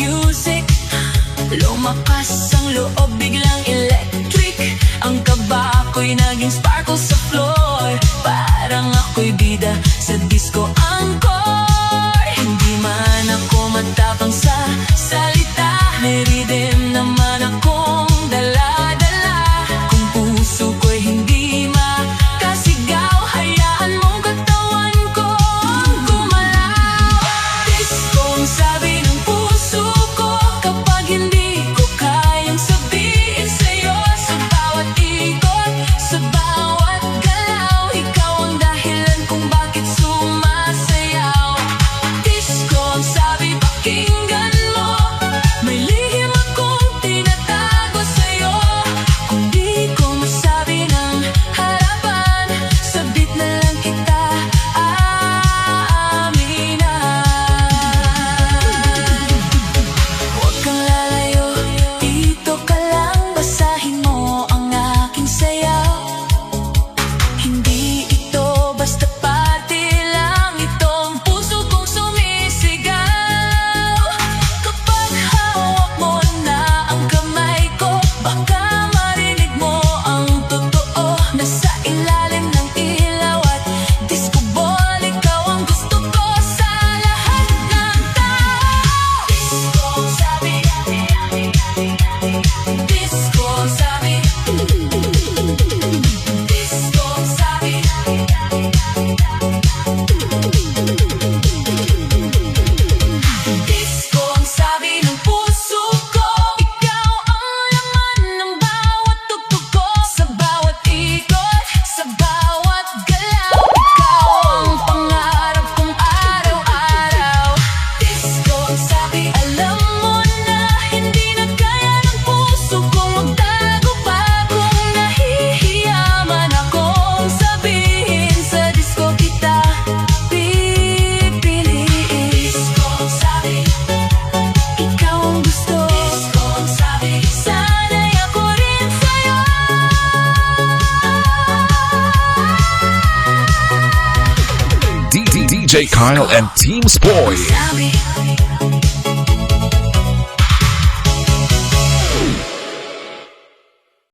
music. Lumakas ang loob, biglang electric. Ang kaba ko'y naging sparkle sa floor. Parang ako'y bida sa disco encore. Hindi man ako matapang sa salita, may rhythm naman akong dala-dala. Kung puso ko'y hindi makasigaw, hayaan mong katawan ko ang gumalaw. Disco ang sabi ng puso ko kapag hindi ko kayang sabihin sa'yo. Sa bawat ikot, sa bawat galaw, ikaw ang dahilan kung bakit sumasayaw. Disco ang sabi, pakinggan mo, may lihim akong tinatago sa'yo. Kung di ko masabi ng harapan, sa beat na lang kita aaminan. Huwag kang lalayo, dito ka lang, basahin mo ang aking sayaw. Hindi ito basta party lang, itong puso kong sumisigaw. Kapag hawak mo na ang kamay ko, baka marinig mo ang totoo. Nasa ilalim ng ilaw at disco ball, ikaw ang gusto ko sa lahat ng tao. Disco ang sabi, disco ang sabi, disco ang sabi. Disco ang sabi ng puso ko, ikaw ang laman ng bawat tugtog ko. Sa bawat ikot, sa bawat galaw, ikaw ang pangarap kong araw-araw. Disco ang sabi, alam mo na hindi na kaya ng puso kong magtago pa. Kung nahihiya man akong sabihin, sa disco kita pipiliin. Disco ang sabi, ikaw ang gusto. Disco ang sabi, sana'y ako rin sa'yo. DJ Kyle and Team Spoy. Sabi,